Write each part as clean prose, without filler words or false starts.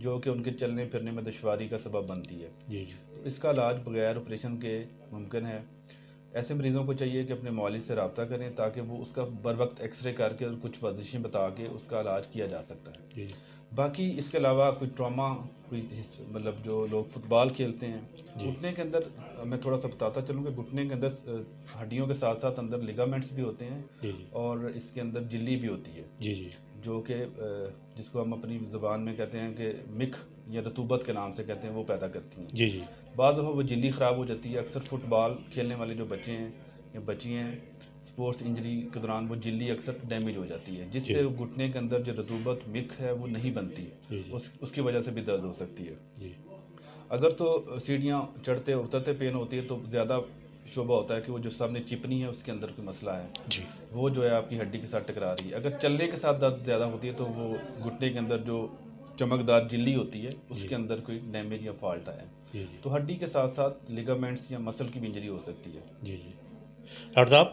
جو کہ ان کے چلنے پھرنے میں دشواری کا سبب بنتی ہے. جی اس کا علاج بغیر آپریشن کے ممکن ہے. ایسے مریضوں کو چاہیے کہ اپنے معالج سے رابطہ کریں تاکہ وہ اس کا بر وقت ایکس رے کر کے اور کچھ ورزشیں بتا کے اس کا علاج کیا جا سکتا ہے. جی باقی اس کے علاوہ کوئی ٹراما، کوئی مطلب جو لوگ فٹ بال کھیلتے ہیں، جی گھٹنے کے اندر میں تھوڑا سا بتاتا چلوں کہ گھٹنے کے اندر ہڈیوں کے ساتھ ساتھ اندر لیگامنٹس بھی ہوتے ہیں جی اور اس کے اندر جلی بھی ہوتی ہے، جی جی جو کہ جس کو ہم اپنی زبان میں کہتے ہیں کہ مکھ یا رطوبت کے نام سے کہتے ہیں، وہ پیدا کرتی ہیں. جی جی بعض دفعہ وہ جلی خراب ہو جاتی ہے. اکثر فٹ بال کھیلنے والے جو بچے ہیں یا بچی ہیں، اسپورٹس انجری کے دوران وہ جلی اکثر ڈیمیج ہو جاتی ہے، جس جی سے گھٹنے کے اندر جو رطوبت مکھ ہے وہ نہیں بنتی، جی جی اس کی وجہ سے بھی درد ہو سکتی ہے. جی اگر تو سیڑھیاں چڑھتے اترتے پین ہوتی ہے تو زیادہ شعبہ ہوتا ہے کہ وہ جو سامنے چپنی ہے اس کے اندر کوئی مسئلہ ہے، جی وہ جو ہے آپ کی ہڈی کے ساتھ ٹکرا رہی ہے. اگر چلنے کے ساتھ درد زیادہ ہوتی ہے تو وہ گھٹنے کے اندر جو چمکدار جلی ہوتی ہے اس جی کے اندر کوئی ڈیمیج یا فالٹ آیا ہے. جی جی تو ہڈی کے ساتھ ساتھ لیگامنٹس یا مسل کی بھی انجری ہو سکتی ہے. جی جی ڈاکٹر صاحب،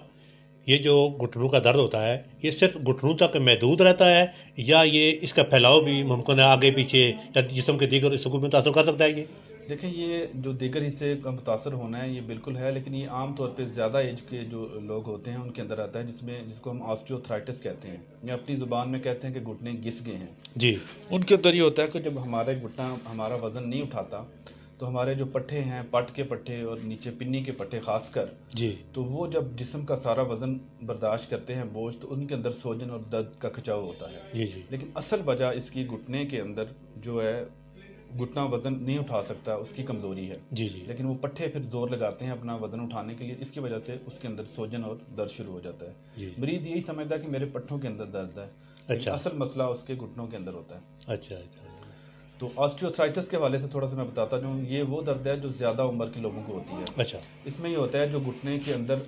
یہ جو گھٹنوں کا درد ہوتا ہے یہ صرف گھٹنوں تک محدود رہتا ہے یا یہ اس کا پھیلاؤ بھی ممکن ہے آگے پیچھے یا جسم کے دیگر حصوں کو بھی متاثر کر سکتا ہے یہ؟ دیکھیں، یہ جو دیگر حصے کا متاثر ہونا ہے یہ بالکل ہے، لیکن یہ عام طور پہ زیادہ ایج کے جو لوگ ہوتے ہیں ان کے اندر آتا ہے، جس کو ہم آسٹیوتھرائٹس کہتے ہیں یا اپنی زبان میں کہتے ہیں کہ گھٹنے گھس گئے ہیں. جی ان کے اندر یہ ہوتا ہے کہ جب ہمارے گھٹنا ہمارا وزن نہیں اٹھاتا تو ہمارے جو پٹھے ہیں، پٹ کے پٹھے اور نیچے پنی کے پٹھے خاص کر، جی تو وہ جب جسم کا سارا وزن برداشت کرتے ہیں بوجھ، تو ان کے اندر سوجن اور درد کا کھچاؤ ہوتا ہے. جی جی لیکن اصل وجہ اس کی گھٹنے کے اندر جو ہے گھٹنا وزن نہیں اٹھا سکتا، اس کی کمزوری ہے. جی جی لیکن وہ پٹھے پھر زور لگاتے ہیں اپنا وزن اٹھانے کے لیے، اس کی وجہ سے اس کے اندر سوجن اور درد شروع ہو جاتا ہے. جی مریض یہی سمجھتا ہے کہ میرے پٹھوں کے اندر درد ہے، لیکن اچھا اصل مسئلہ اس کے گھٹنوں کے اندر ہوتا ہے. اچھا اچھا تو آسٹیوتھرائٹس کے حوالے سے تھوڑا سا میں بتاتا ہوں. یہ وہ درد ہے جو زیادہ عمر کے لوگوں کو ہوتی ہے. اچھا اس میں یہ ہوتا ہے جو گھٹنے کے اندر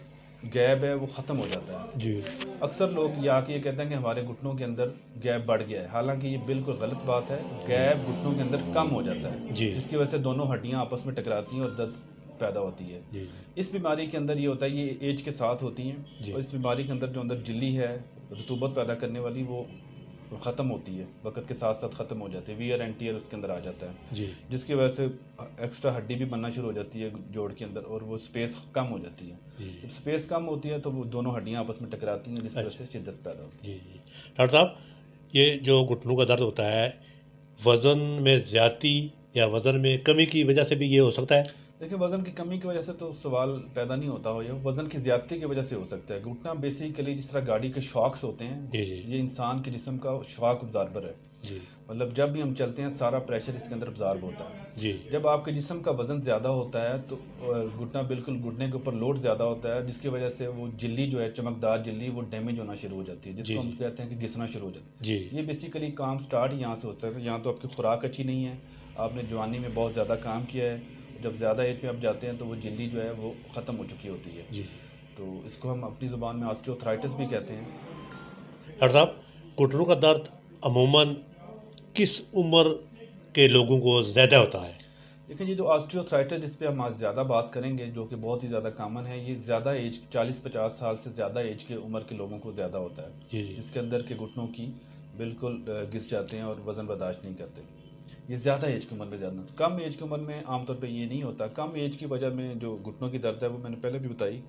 گیپ ہے وہ ختم ہو جاتا ہے. جی اکثر لوگ یہ آ کے یہ کہتے ہیں کہ ہمارے گھٹنوں کے اندر گیپ بڑھ گیا ہے، حالانکہ یہ بالکل غلط بات ہے. گیپ گھٹنوں کے اندر کم ہو جاتا ہے، جی جس کی وجہ سے دونوں ہڈیاں آپس میں ٹکراتی ہیں اور درد پیدا ہوتی ہے. جی اس بیماری کے اندر یہ ہوتا ہے، یہ ایج کے ساتھ ہوتی ہیں، جی اور اس بیماری کے اندر جو اندر جلی ہے رطوبت پیدا کرنے والی، وہ ختم ہوتی ہے، وقت کے ساتھ ساتھ ختم ہو جاتی ہے. ویئر اینڈ ٹیئر اس کے اندر آ جاتا ہے، جی جس کی وجہ سے ایکسٹرا ہڈی بھی بننا شروع ہو جاتی ہے جوڑ کے اندر، اور وہ سپیس کم ہو جاتی ہے. جی جب سپیس کم ہوتی ہے تو وہ دونوں ہڈیاں آپس میں ٹکراتی ہیں، جس کی وجہ اچھا. سے شدت پیدا ہوتی ہے. جی جی ڈاکٹر صاحب، یہ جو گھٹنوں کا درد ہوتا ہے وزن میں زیادتی یا وزن میں کمی کی وجہ سے بھی یہ ہو سکتا ہے؟ دیکھیں، وزن کی کمی کی وجہ سے تو سوال پیدا نہیں ہوتا ہو، یہ وزن کی زیادتی کی وجہ سے ہو سکتا ہے. گھٹنا بیسیکلی جس طرح گاڑی کے شاکس ہوتے ہیں، جی جی یہ انسان کے جسم کا شاک ابزاربر ہے. جی مطلب جب بھی ہم چلتے ہیں سارا پریشر اس کے اندر ابزارب ہوتا ہے. جی جب آپ کے جسم کا وزن زیادہ ہوتا ہے تو گھٹنا بالکل گھٹنے کے اوپر لوڈ زیادہ ہوتا ہے، جس کی وجہ سے وہ جلی جو ہے چمکدار جلی وہ ڈیمیج ہونا شروع ہو جاتی ہے، جس جی کو ہم جی کہتے ہیں کہ گھسنا شروع ہو جاتا ہے. جی یہ بیسیکلی کام سٹارٹ یہاں سے ہوتا ہے. یہاں تو آپ کی خوراک اچھی نہیں ہے، آپ نے جوانی میں بہت زیادہ کام کیا ہے، جب زیادہ ایج پہ آپ جاتے ہیں تو وہ جلی جو ہے وہ ختم ہو چکی ہوتی ہے. جی تو اس کو ہم اپنی زبان میں آسٹیوتھرائٹس بھی کہتے ہیں. ڈاکٹر صاحب، گھٹنوں کا درد عموماً کس عمر کے لوگوں کو زیادہ ہوتا ہے؟ لیکن یہ جو آسٹیوتھرائٹس جس پہ ہم آج زیادہ بات کریں گے، جو کہ بہت ہی زیادہ کامن ہے، یہ زیادہ ایج 40-50 سال سے زیادہ ایج کے عمر کے لوگوں کو زیادہ ہوتا ہے، جی جی جس کے اندر کے گھٹنوں کی بالکل گھس جاتے ہیں اور وزن برداشت نہیں کرتے. یہ زیادہ ایج کی عمر میں زیادہ. کم ایج کی عمر میں عام طور پہ یہ نہیں ہوتا. کم ایج کی وجہ میں جو گھٹنوں کی درد ہے وہ میں نے پہلے بھی بتائی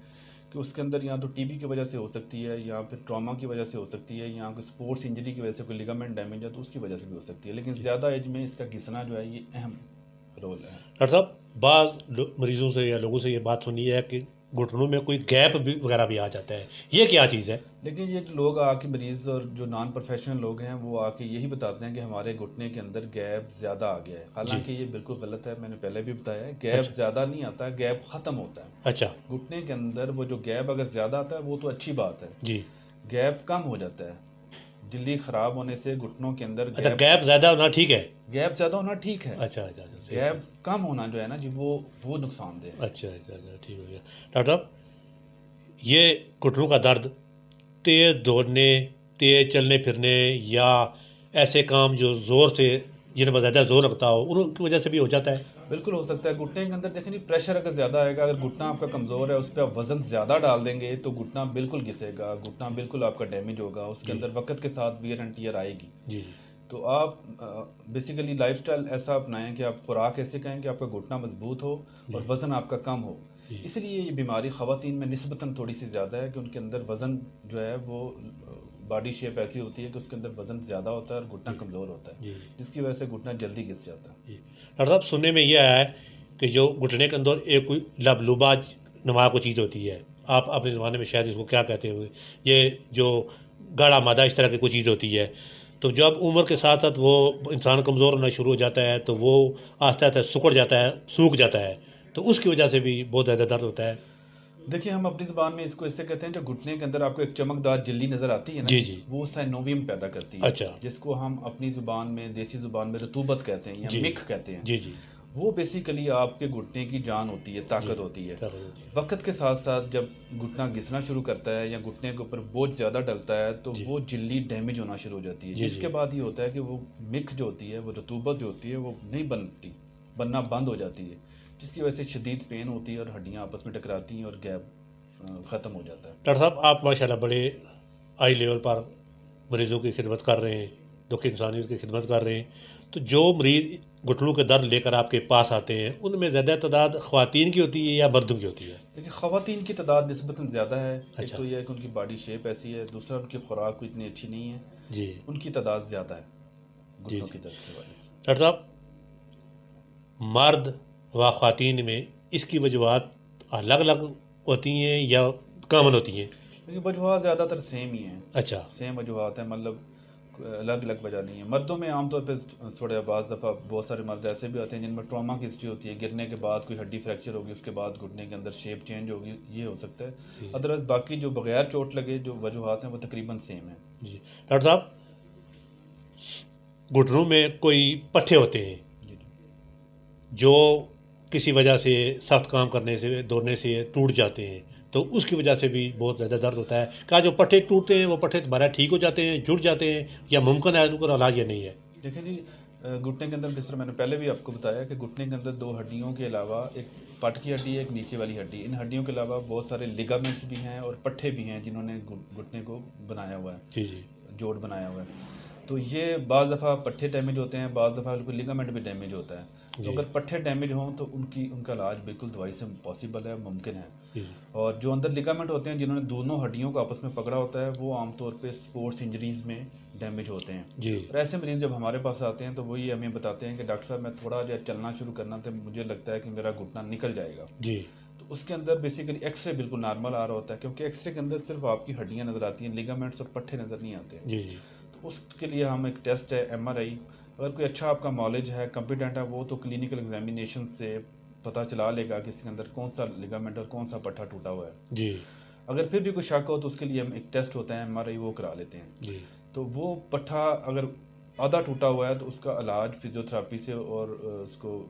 کہ اس کے اندر یا تو ٹی بی کی وجہ سے ہو سکتی ہے، یا پھر ٹراما کی وجہ سے ہو سکتی ہے، یا کوئی اسپورٹس انجری کی وجہ سے کوئی لیگامنٹ ڈیمیج ہے تو اس کی وجہ سے بھی ہو سکتی ہے. لیکن زیادہ ایج میں اس کا گھسنا جو ہے یہ اہم رول ہے. ڈاکٹر صاحب، بعض مریضوں سے یا لوگوں سے یہ بات سنی ہے کہ گھٹنوں میں کوئی گیپ وغیرہ بھی آ جاتا ہے، یہ کیا چیز ہے؟ لیکن یہ جو لوگ آ کے مریض اور جو نان پروفیشنل لوگ ہیں وہ آ کے یہی بتاتے ہیں کہ ہمارے گھٹنے کے اندر گیپ زیادہ آ گیا ہے، حالانکہ یہ بالکل غلط ہے. میں نے پہلے بھی بتایا ہے، گیپ اچھا زیادہ نہیں آتا، گیپ ختم ہوتا ہے. اچھا گھٹنے کے اندر وہ جو گیپ اگر زیادہ آتا ہے وہ تو اچھی بات ہے، جی گیپ کم ہو جاتا ہے. جلدی خراب ہونے سے گھٹنوں کے اندر اچھا، گیپ زیادہ ہونا ٹھیک ہے؟ گیپ زیادہ ہونا ٹھیک ہے، اچھا اچھا اچھا صحیح گیپ کم ہونا جو ہے نا جی وہ نقصان دہ ہے. اچھا اچھا اچھا ٹھیک ہو گیا. ڈاکٹر صاحب، یہ گھٹنوں کا درد تیز دوڑنے، تیز چلنے پھرنے یا ایسے کام جو زور سے جن پر زیادہ زور لگتا ہو ان کی وجہ سے بھی ہو جاتا ہے؟ بالکل ہو سکتا ہے. گھٹنے کے اندر دیکھیں پریشر اگر زیادہ آئے گا، اگر گھٹنا آپ کا کمزور ہے اس پہ آپ وزن زیادہ ڈال دیں گے تو گھٹنا بالکل گھسے گا، گھٹنا بالکل آپ کا ڈیمیج ہوگا، اس کے جی اندر وقت کے ساتھ ویئر اینڈ ٹیئر آئے گی. جی تو آپ بیسیکلی لائف سٹائل ایسا اپنائیں کہ آپ خوراک ایسے کہیں کہ آپ کا گھٹنا مضبوط ہو اور وزن آپ کا کم ہو. اس لیے یہ بیماری خواتین میں نسبتاً تھوڑی سی زیادہ ہے کہ ان کے اندر وزن جو ہے وہ باڈی شیپ ایسی ہوتی ہے کہ اس کے اندر وزن زیادہ ہوتا ہے اور گھٹنا کمزور ہوتا ہے, جس کی وجہ سے گھٹنا جلدی گھس جاتا ہے. ڈاکٹر صاحب سننے میں یہ آیا ہے کہ جو گھٹنے کے اندر ایک کوئی لبلوبا نما کو چیز ہوتی ہے, آپ اپنے زمانے میں شاید اس کو کیا کہتے ہوئے, یہ جو گاڑھا مادہ اس طرح کی کوئی چیز ہوتی ہے, تو جب عمر کے ساتھ ساتھ وہ انسان کمزور ہونا شروع ہو جاتا ہے تو وہ آہستہ آہستہ سکڑ جاتا ہے, سوکھ جاتا ہے, تو اس کی وجہ سے بھی بہت زیادہ درد ہوتا ہے. دیکھیں ہم اپنی زبان میں اس کو اس سے کہتے ہیں, جو گھٹنے کے اندر آپ کو ایک چمکدار جلی نظر آتی ہے نا, جی جی, وہ سائنوویم پیدا کرتی ہے. اچھا, جس کو ہم اپنی زبان میں دیسی زبان میں رطوبت کہتے ہیں یا جی مکھ کہتے ہیں. جی جی, وہ بیسیکلی آپ کے گھٹنے کی جان ہوتی ہے, طاقت ہوتی ہے. وقت کے ساتھ ساتھ جب گھٹنا گھسنا شروع کرتا ہے یا گھٹنے کے اوپر بوجھ زیادہ ڈلتا ہے تو وہ جلی ڈیمیج ہونا شروع ہو جاتی ہے, جس کے بعد یہ ہوتا ہے کہ وہ مکھ جو ہوتی ہے, وہ رطوبت جو ہوتی ہے وہ نہیں بننا بند ہو جاتی ہے, جس کی وجہ سے شدید پین ہوتی ہے اور ہڈیاں آپس میں ٹکراتی ہیں اور گیپ ختم ہو جاتا ہے. ڈاکٹر صاحب آپ ماشاءاللہ بڑے ہائی لیول پر مریضوں کی خدمت کر رہے ہیں, دکھ انسانیت کی خدمت کر رہے ہیں, تو جو مریض گھٹنوں کے درد لے کر آپ کے پاس آتے ہیں ان میں زیادہ تعداد خواتین کی ہوتی ہے یا مردوں کی ہوتی ہے؟ دیکھیں خواتین کی تعداد نسبتاً زیادہ ہے. ایک تو یہ ہے کہ ان کی باڈی شیپ ایسی ہے, دوسرا ان کی خوراک کوئی اتنی اچھی نہیں ہے, جی, ان کی تعداد زیادہ ہے گھٹنوں کی درد کی وجہ سے. ڈاکٹر صاحب مرد و خواتین میں اس کی وجوہات الگ الگ ہوتی ہیں یا کامن ہوتی ہیں؟ لیکن وجوہات زیادہ تر سیم ہی ہیں. اچھا, سیم وجوہات ہیں, مطلب الگ الگ وجہ نہیں ہے. مردوں میں عام طور پہ تھوڑے بعض دفعہ بہت سارے مرد ایسے بھی ہوتے ہیں جن میں ٹراما کی ہسٹری ہوتی ہے, گرنے کے بعد کوئی ہڈی فریکچر ہوگی, اس کے بعد گھٹنے کے اندر شیپ چینج ہوگی, یہ ہو سکتا ہے. ادروائز باقی جو بغیر چوٹ لگے جو وجوہات ہیں وہ تقریباً سیم ہیں. جی ڈاکٹر صاحب گھٹنوں میں کوئی پٹھے ہوتے ہیں جو کسی وجہ سے سخت کام کرنے سے دوڑنے سے ٹوٹ جاتے ہیں, تو اس کی وجہ سے بھی بہت زیادہ درد ہوتا ہے. کیا جو پٹھے ٹوٹتے ہیں وہ پٹھے دوبارہ ٹھیک ہو جاتے ہیں, جڑ جاتے ہیں, یا ممکن ہے ان کو علاج یا نہیں ہے؟ دیکھیں جی, گھٹنے کے اندر جس طرح میں نے پہلے بھی آپ کو بتایا کہ گھٹنے کے اندر دو ہڈیوں کے علاوہ ایک پٹ کی ہڈی ہے, ایک نیچے والی ہڈی. ان ہڈیوں کے علاوہ بہت سارے لیگامنٹس بھی ہیں اور پٹھے بھی ہیں جنہوں نے گھٹنے کو بنایا ہوا ہے, جی جی, جوڑ بنایا ہوا ہے. تو یہ بعض دفعہ پٹھے ڈیمیج ہوتے ہیں, بعض دفعہ لیگامنٹ بھی ڈیمیج ہوتا ہے. تو اگر پٹھے ڈیمیج ہوں تو ان کا علاج بالکل دوائی سے پاسبل ہے, ممکن ہے. اور جو اندر لیگامنٹ ہوتے ہیں جنہوں نے دونوں ہڈیوں کو آپس میں پکڑا ہوتا ہے, وہ عام طور پہ اسپورٹس انجریز میں ڈیمیج ہوتے ہیں. اور ایسے مریض جب ہمارے پاس آتے ہیں تو وہی ہمیں بتاتے ہیں کہ ڈاکٹر صاحب میں تھوڑا جو چلنا شروع کرنا تھا, مجھے لگتا ہے کہ میرا گھٹنا نکل جائے گا. تو اس کے اندر بیسیکلی ایکس رے بالکل نارمل آ رہا ہوتا ہے, کیونکہ ایکس رے کے اندر صرف آپ کی ہڈیاں نظر آتی ہیں, لیگامنٹس اور پٹھے نظر نہیں آتے. تو اس کے لیے ہم ایک ٹیسٹ ہے MRI, اگر کوئی اچھا آپ کا نالج ہے, کمپیٹنٹ ہے, وہ تو کلینکل ایگزامینیشن سے پتہ چلا لے گا کہ اس کے اندر کون سا لیگامنٹ اور کون سا پٹھا ٹوٹا ہوا ہے. اگر پھر بھی کوئی شک ہو تو اس کے لیے ہم ایک ٹیسٹ ہوتا ہے MRI, وہ کرا لیتے ہیں. تو وہ پٹھا اگر آدھا ٹوٹا ہوا ہے تو اس کا علاج فزیوتھراپی سے اور اس کو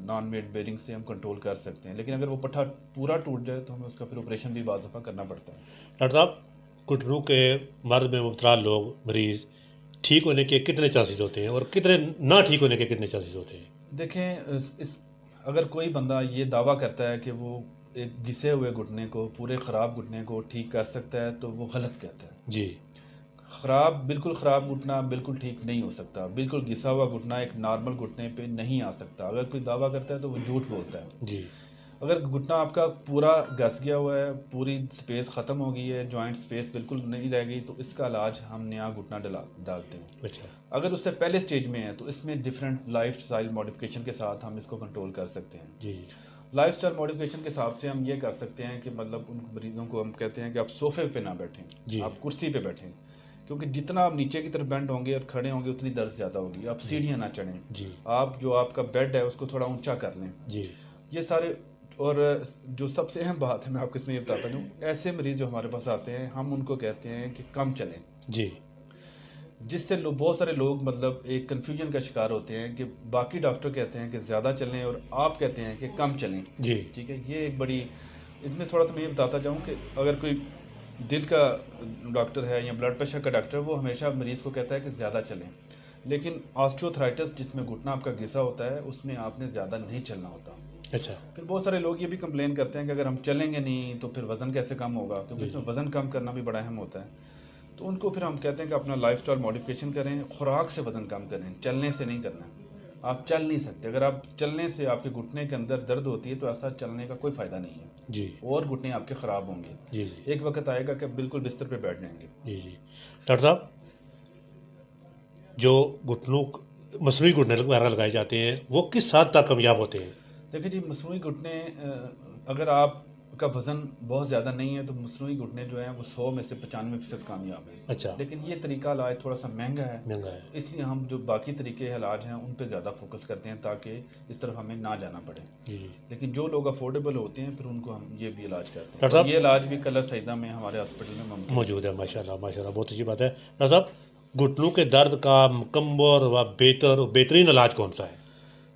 نان ویٹ بیئرنگ سے ہم کنٹرول کر سکتے ہیں. لیکن اگر وہ پٹھا پورا ٹوٹ جائے تو ہمیں اس کا پھر آپریشن بھی بعض دفعہ کرنا پڑتا ہے. ڈاکٹر صاحب گھٹنوں کے مرض میں مبتلا لوگ مریض ٹھیک ہونے کے کتنے چانسز ہوتے ہیں اور کتنے نہ ٹھیک ہونے کے کتنے چانسز ہوتے ہیں؟ دیکھیں اگر کوئی بندہ یہ دعویٰ کرتا ہے کہ وہ ایک گھسے ہوئے گھٹنے کو, پورے خراب گھٹنے کو ٹھیک کر سکتا ہے تو وہ غلط کہتا ہے. بالکل خراب گھٹنا بالکل ٹھیک نہیں ہو سکتا. بالکل گھسا ہوا گھٹنا ایک نارمل گھٹنے پہ نہیں آ سکتا. اگر کوئی دعویٰ کرتا ہے تو وہ جھوٹ بولتا ہے. اگر گھٹنا آپ کا پورا گھس گیا ہوا ہے, پوری سپیس ختم ہو گئی ہے, جوائنٹ سپیس بالکل نہیں رہ گئی, تو اس کا علاج ہم نیا گھٹنا ڈالتے ہیں. اگر اس سے پہلے سٹیج میں ہے تو اس میں ڈیفرنٹ لائف سٹائل ماڈیفکیشن کے ساتھ ہم اس کو کنٹرول کر سکتے ہیں. لائف سٹائل ماڈیفکیشن کے حساب سے ہم یہ کر سکتے ہیں کہ مطلب ان مریضوں کو ہم کہتے ہیں کہ آپ صوفے پہ نہ بیٹھیں, آپ کرسی پہ بیٹھیں, کیونکہ جتنا آپ نیچے کی طرف بینڈ ہوں گے اور کھڑے ہوں گے اتنی درد زیادہ ہوگی. آپ سیڑھیاں نہ چڑھیں, آپ کا بیڈ ہے اس کو تھوڑا اونچا کر لیں. یہ سارے, اور جو سب سے اہم بات ہے میں آپ کو اس میں یہ بتاتا ہوں, ایسے مریض جو ہمارے پاس آتے ہیں ہم ان کو کہتے ہیں کہ کم چلیں. جس سے بہت سارے لوگ مطلب ایک کنفیوژن کا شکار ہوتے ہیں کہ باقی ڈاکٹر کہتے ہیں کہ زیادہ چلیں اور آپ کہتے ہیں کہ کم چلیں. ٹھیک ہے, یہ ایک بڑی, اس میں تھوڑا سا میں یہ بتاتا جاؤں کہ اگر کوئی دل کا ڈاکٹر ہے یا بلڈ پریشر کا ڈاکٹر, وہ ہمیشہ مریض کو کہتا ہے کہ زیادہ چلیں. لیکن آسٹیوتھرائٹس جس میں گھٹنا آپ کا گھسا ہوتا ہے اس میں آپ نے زیادہ نہیں چلنا ہوتا. پھر بہت سارے لوگ یہ بھی کمپلین کرتے ہیں کہ اگر ہم چلیں گے نہیں تو پھر وزن کیسے کم ہوگا, کیونکہ اس میں وزن کم کرنا بھی بڑا اہم ہوتا ہے. تو ان کو پھر ہم کہتے ہیں کہ اپنا لائف سٹائل ماڈیفکیشن کریں، خوراک سے وزن کم کریں، چلنے سے نہیں کرنا. آپ چل نہیں سکتے، اگر آپ چلنے سے آپ کے گھٹنے کے اندر درد ہوتی ہے تو ایسا چلنے کا کوئی فائدہ نہیں ہے، جی اور گھٹنے آپ کے خراب ہوں گے. جی جی ایک وقت آئے گا کہ بالکل بستر پہ بیٹھ جائیں گے. جی جی ڈاکٹر صاحب، جو گھٹنوں مصنوعی گھٹنے وغیرہ لگائے جاتے ہیں وہ کس حد تک کامیاب ہوتے ہیں؟ دیکھیں جی، مصنوعی گھٹنے اگر آپ کا وزن بہت زیادہ نہیں ہے تو مصنوعی گھٹنے جو ہیں وہ 100 میں سے 95% کامیاب ہیں. اچھا، لیکن یہ طریقہ علاج تھوڑا سا مہنگا ہے، مہنگا ہے. اس لیے ہم جو باقی طریقے علاج ہیں ان پہ زیادہ فوکس کرتے ہیں تاکہ اس طرف ہمیں نہ جانا پڑے. جی جی لیکن جو لوگ افورڈیبل ہوتے ہیں پھر ان کو ہم یہ بھی علاج کرتے ہیں، ڈاکٹر اور صاحب یہ علاج بھی کلر سیدہ میں ہمارے ہاسپٹل میں ممکن موجود ہے، ماشاء اللہ ماشاء اللہ، بہت اچھی بات ہے. ڈاکٹر صاحب، گھٹنوں کے درد کا مکمل و بہترین علاج کون سا ہے؟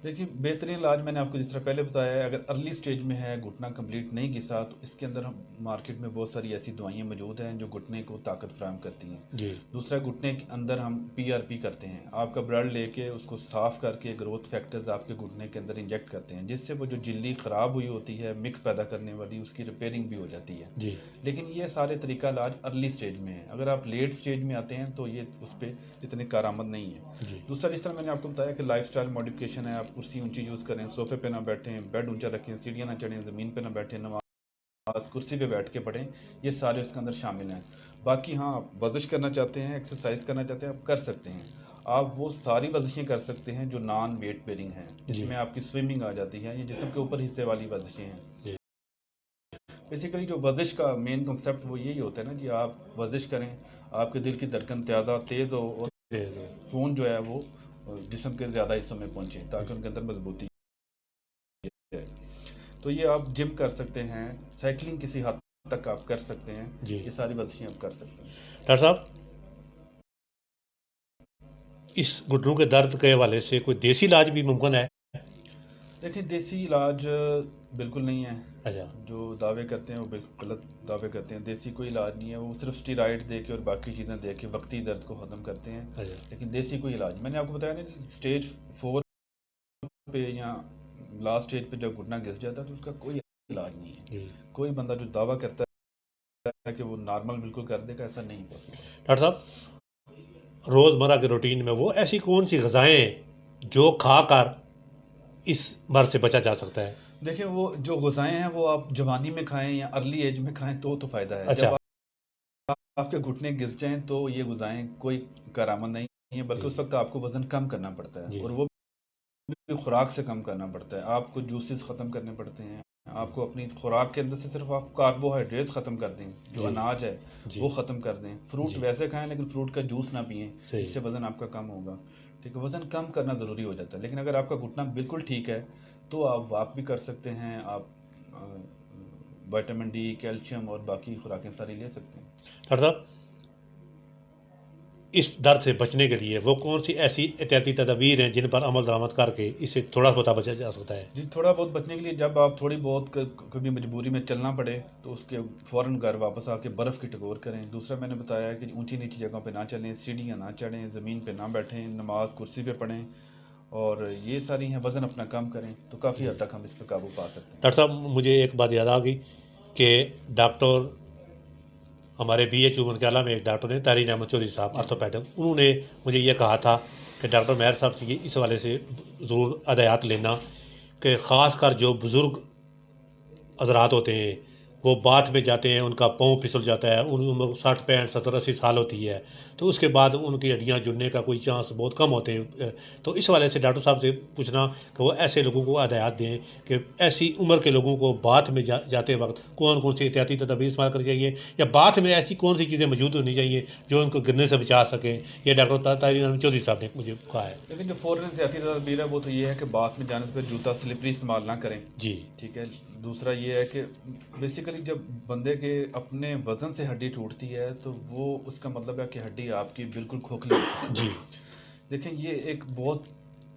دیکھیے، بہترین علاج میں نے آپ کو جس طرح پہلے بتایا ہے، اگر ارلی سٹیج میں ہے، گھٹنا کمپلیٹ نہیں گھسا، تو اس کے اندر ہم مارکیٹ میں بہت ساری ایسی دوائیاں موجود ہیں جو گھٹنے کو طاقت فراہم کرتی ہیں. جی دوسرا، گھٹنے کے اندر ہم PRP کرتے ہیں، آپ کا بلڈ لے کے اس کو صاف کر کے گروتھ فیکٹرز آپ کے گھٹنے کے اندر انجیکٹ کرتے ہیں، جس سے وہ جو جلدی خراب ہوئی ہوتی ہے مک پیدا کرنے والی، اس کی ریپیئرنگ بھی ہو جاتی ہے. جی لیکن یہ سارے طریقہ علاج ارلی سٹیج میں ہیں، اگر آپ لیٹ سٹیج میں آتے ہیں تو یہ اس پہ اتنے کارآمد نہیں ہے. جی دوسرا، جس طرح میں نے آپ کو بتایا کہ لائف سٹائل ماڈیفکیشن ہے، آپ کرسی اونچی یوز کریں، صوفے پہ نہ بیٹھیں، بیڈ اونچا رکھیں، سیڑھیاں نہ چڑھیں، زمین پہ نہ بیٹھیں، نماز کرسی پہ بیٹھ کے پڑھیں، یہ سارے اس کے اندر شامل ہیں. باقی ہاں، آپ ورزش کرنا چاہتے ہیں، ایکسرسائز کرنا چاہتے ہیں، آپ کر سکتے ہیں. آپ وہ ساری ورزشیں کر سکتے ہیں جو نان ویٹ بیئرنگ ہیں، جس جی میں آپ کی سوئمنگ آ جاتی ہے، یہ جسم کے اوپر حصے والی ورزشیں ہیں. جی بیسیکلی جو ورزش کا مین کنسیپٹ وہ یہی ہوتا ہے نا کہ آپ ورزش کریں، آپ کے دل کی دھڑکن تیز ہو، اور جی خون جو ہے وہ جسم کے زیادہ حصوں میں پہنچے تاکہ ان کے اندر مضبوطی ہے. تو یہ آپ جم کر سکتے ہیں، سائیکلنگ کسی حد تک آپ کر سکتے ہیں، جی یہ ساری ورزشیں آپ کر سکتے ہیں. ڈاکٹر صاحب، اس گھٹنوں کے درد کے حوالے سے کوئی دیسی علاج بھی ممکن ہے؟ دیکھیں، دیسی علاج بالکل نہیں ہے. اچھا جو دعوے کرتے ہیں وہ بالکل غلط دعوے کرتے ہیں. دیسی کوئی علاج نہیں ہے، وہ صرف اسٹیرائڈ دے کے اور باقی چیزیں دے کے وقتی درد کو ختم کرتے ہیں. اچھا لیکن دیسی کوئی علاج، میں نے آپ کو بتایا نا، اسٹیج 4 پہ یا لاسٹ اسٹیج پہ جب گھٹنا گھس جاتا ہے تو اس کا کوئی علاج نہیں ہے. جی کوئی بندہ جو دعویٰ کرتا ہے کہ وہ نارمل بالکل کر دے گا، ایسا نہیں پاسبل. ڈاکٹر صاحب، روزمرہ کے روٹین میں وہ ایسی کون سی غذائیں ہیں جو کھا کر اس مرض سے بچا جا سکتا ہے؟ دیکھیں، وہ جو غذائیں ہیں وہ آپ جوانی میں کھائیں یا ارلی ایج میں کھائیں تو فائدہ ہے. اچھا جب آپ کے گھٹنے گھس جائیں تو یہ غذائیں کوئی کارآمد نہیں ہیں، بلکہ جی اس وقت آپ کو وزن کم کرنا پڑتا ہے، جی اور وہ بھی خوراک سے کم کرنا پڑتا ہے. آپ کو جوسز ختم کرنے پڑتے ہیں، آپ کو اپنی خوراک کے اندر سے صرف آپ کاربوہائیڈریٹس ختم کر دیں، جو جی اناج ہے جی وہ ختم کر دیں. فروٹ جی ویسے کھائیں لیکن فروٹ کا جوس نہ پئیں، صحیح. اس سے وزن آپ کا کم ہوگا. ٹھیک ہے، وزن کم کرنا ضروری ہو جاتا ہے. لیکن اگر آپ کا گھٹنا بالکل ٹھیک ہے تو آپ واک بھی کر سکتے ہیں، آپ وٹامن ڈی، کیلشیم اور باقی خوراکیں ساری لے سکتے ہیں. ڈاکٹر صاحب، اس درد سے بچنے کے لیے وہ کون سی ایسی احتیاطی تدابیر ہیں جن پر عمل درآمد کر کے اسے تھوڑا بہت بچا جا سکتا ہے؟ جی، تھوڑا بہت بچنے کے لیے جب آپ تھوڑی بہت کبھی مجبوری میں چلنا پڑے تو اس کے فوراً گھر واپس آ کے برف کی ٹکور کریں. دوسرا، میں نے بتایا کہ اونچی نیچی جگہوں پہ نہ چلیں، سیڑھیاں نہ چڑھیں، زمین پہ نہ بیٹھیں، نماز کرسی پہ پڑھیں، اور یہ ساری ہیں. وزن اپنا کم کریں تو کافی جی حد تک ہم اس پہ قابو پا سکتے ہیں. ڈاکٹر صاحب، مجھے ایک بات یاد آ گئی کہ ڈاکٹر ہمارے BHU منکالہ میں ایک ڈاکٹر ہیں طاہر احمد چودھری صاحب، آرتھوپیڈک، انہوں نے مجھے یہ کہا تھا کہ ڈاکٹر مہر صاحب سے اس حوالے سے ضرور ہدایات لینا کہ خاص کر جو بزرگ حضرات ہوتے ہیں وہ باتھ میں جاتے ہیں، ان کا پاؤں پھسل جاتا ہے، ان عمر 60 65 70 80 سال ہوتی ہے، تو اس کے بعد ان کی ہڈیاں جڑنے کا کوئی چانس بہت کم ہوتے ہیں. تو اس حوالے سے ڈاکٹر صاحب سے پوچھنا کہ وہ ایسے لوگوں کو ہدایات دیں کہ ایسی عمر کے لوگوں کو باتھ میں جاتے وقت کون کون سی احتیاطی تدابیر استعمال کرنی چاہیے، یا باتھ میں ایسی کون سی چیزیں موجود ہونی چاہیے جو ان کو گرنے سے بچا سکیں. یہ ڈاکٹر طاہر احمد چودھری صاحب نے مجھے کہا ہے. لیکن جو فوراً احتیاطی تدابیر ہے وہ تو یہ ہے کہ باتھ میں جانے سے پہلے جوتا سلپری استعمال نہ کریں. جی ٹھیک ہے. دوسرا یہ ہے کہ بیسیکلی جب بندے کے اپنے وزن سے ہڈی ٹوٹتی ہے تو وہ اس کا مطلب ہے کہ ہڈی آپ کی بالکل کھوکھلی ہو چکی ہے. جی دیکھیں، یہ ایک بہت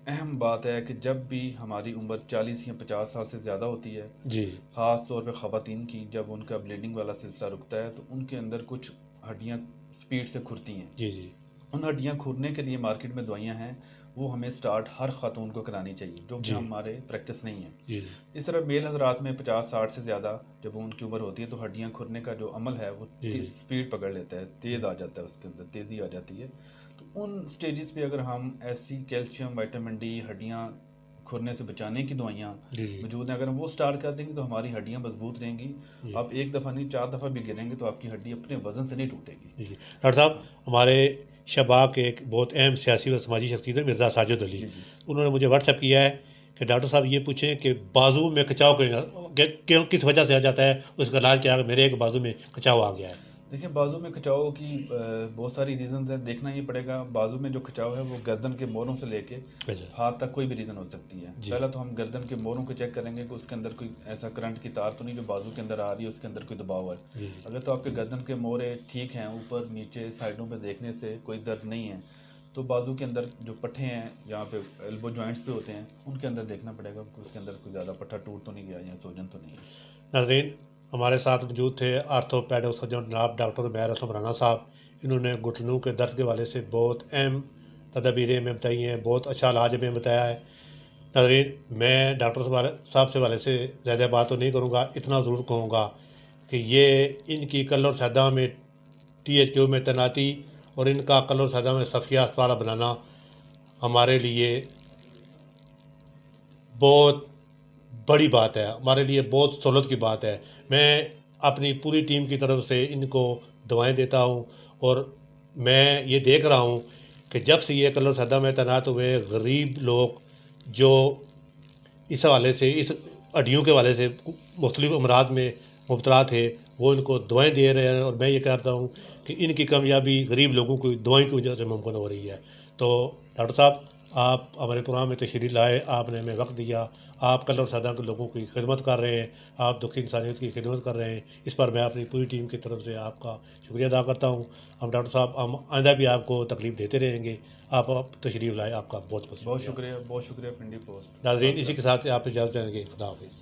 اہم بات ہے کہ جب بھی ہماری عمر 40 یا 50 سال سے زیادہ ہوتی ہے، جی خاص طور پہ خواتین کی، جب ان کا بلیڈنگ والا سلسلہ رکتا ہے تو ان کے اندر کچھ ہڈیاں سپیڈ سے کھرتی ہیں. جی جی ان ہڈیاں کھرنے کے لیے مارکیٹ میں دوائیاں ہیں، وہ ہمیں سٹارٹ ہر خاتون کو کرانی چاہیے، جو کہ جی ہمارے پریکٹس نہیں ہے۔ جی اس طرح میل حضرات میں 50-60 سے زیادہ جب ان کی عمر ہوتی ہے تو ہڈیاں کھرنے کا جو عمل ہے وہ جی سپیڈ پکڑ لیتا ہے، تیز آ جاتا ہے، اس کے اندر تیزی آ جاتی ہے۔ تو ان سٹیجز پہ اگر ہم ایسی کیلشیم، وائٹامن ڈی، ہڈیاں کھرنے سے بچانے کی دوائیاں جی جی موجود ہیں، اگر ہم وہ سٹارٹ کر دیں گے تو ہماری ہڈیاں مضبوط رہیں گی۔ جی آپ ایک دفعہ نہیں 4 دفعہ بھی گریں گے تو آپ کی ہڈی اپنے وزن سے نہیں ٹوٹے گی۔ جی ڈاکٹر صاحب، ہمارے شباب کے ایک بہت اہم سیاسی و سماجی شخصیت ہے مرزا ساجد علی۔ جی جی انہوں نے مجھے واٹس ایپ کیا ہے کہ ڈاکٹر صاحب یہ پوچھیں کہ بازو میں کچاؤ کیوں کس وجہ سے آ جاتا ہے، اس کا علاج کیا ہے؟ میرے ایک بازو میں کچاؤ آ گیا ہے۔ دیکھیں، بازو میں کھچاؤ کی بہت ساری ریزنز ہیں، دیکھنا ہی پڑے گا۔ بازو میں جو کھچاؤ ہے وہ گردن کے موڑوں سے لے کے اچھا ہاتھ تک کوئی بھی ریزن ہو سکتی ہے۔ جی پہلا تو ہم گردن کے موڑوں کو چیک کریں گے کہ اس کے اندر کوئی ایسا کرنٹ کی تار تو نہیں جو بازو کے اندر آ رہی ہے، اس کے اندر کوئی دباؤ ہے۔ جی اگر تو آپ کے گردن کے موڑے ٹھیک ہیں، اوپر نیچے سائڈوں پہ دیکھنے سے کوئی درد نہیں ہے، تو بازو کے اندر جو پٹھے ہیں جہاں پہ ایلبو جوائنٹس پہ ہوتے ہیں ان کے اندر دیکھنا پڑے گا کہ اس کے اندر کوئی زیادہ پٹھا ٹوٹ تو نہیں گیا یا سوجن تو نہیں ہے۔ ناظرین، ہمارے ساتھ موجود تھے آرتھوپیڈ سرجن جناب ڈاکٹر عمیر اسلم رانا صاحب۔ انہوں نے گھٹنوں کے درد کے حوالے سے بہت اہم تدابیریں ہمیں بتائی ہیں، بہت اچھا علاج ہمیں بتایا ہے۔ ناظرین، میں ڈاکٹر صاحب سے والے سے زیادہ بات تو نہیں کروں گا، اتنا ضرور کہوں گا کہ یہ ان کی کل اور سیدہ میں THQ میں تعیناتی اور ان کا کل اور سیدہ میں صفیہ اسپتال بنانا ہمارے لیے بہت بڑی بات ہے، ہمارے لیے بہت سہولت کی بات ہے۔ میں اپنی پوری ٹیم کی طرف سے ان کو دعائیں دیتا ہوں، اور میں یہ دیکھ رہا ہوں کہ جب سے یہ کلر سدہ میں تعینات ہوئے، غریب لوگ جو اس حوالے سے، اس ہڈیوں کے حوالے سے مختلف امراض میں مبتلا تھے، وہ ان کو دعائیں دے رہے ہیں، اور میں یہ کہتا ہوں کہ ان کی کامیابی غریب لوگوں کو دعائیں کی وجہ سے ممکن ہو رہی ہے۔ تو ڈاکٹر صاحب، آپ ہمارے پروگرام میں تشریف لائے، آپ نے ہمیں وقت دیا، آپ کل اور سادہ کے لوگوں کی خدمت کر رہے ہیں، آپ دکھی انسانیت کی خدمت کر رہے ہیں، اس پر میں اپنی پوری ٹیم کی طرف سے آپ کا شکریہ ادا کرتا ہوں۔ ہم ڈاکٹر صاحب ہم آئندہ بھی آپ کو تکلیف دیتے رہیں گے، آپ تشریف لائے، آپ کا بہت بہت بہت شکریہ۔ شکریہ، بہت شکریہ پنڈی پوسٹ۔ ناظرین، آپ اسی کا کے ساتھ آپ اجازت دیں گے، خدا حافظ۔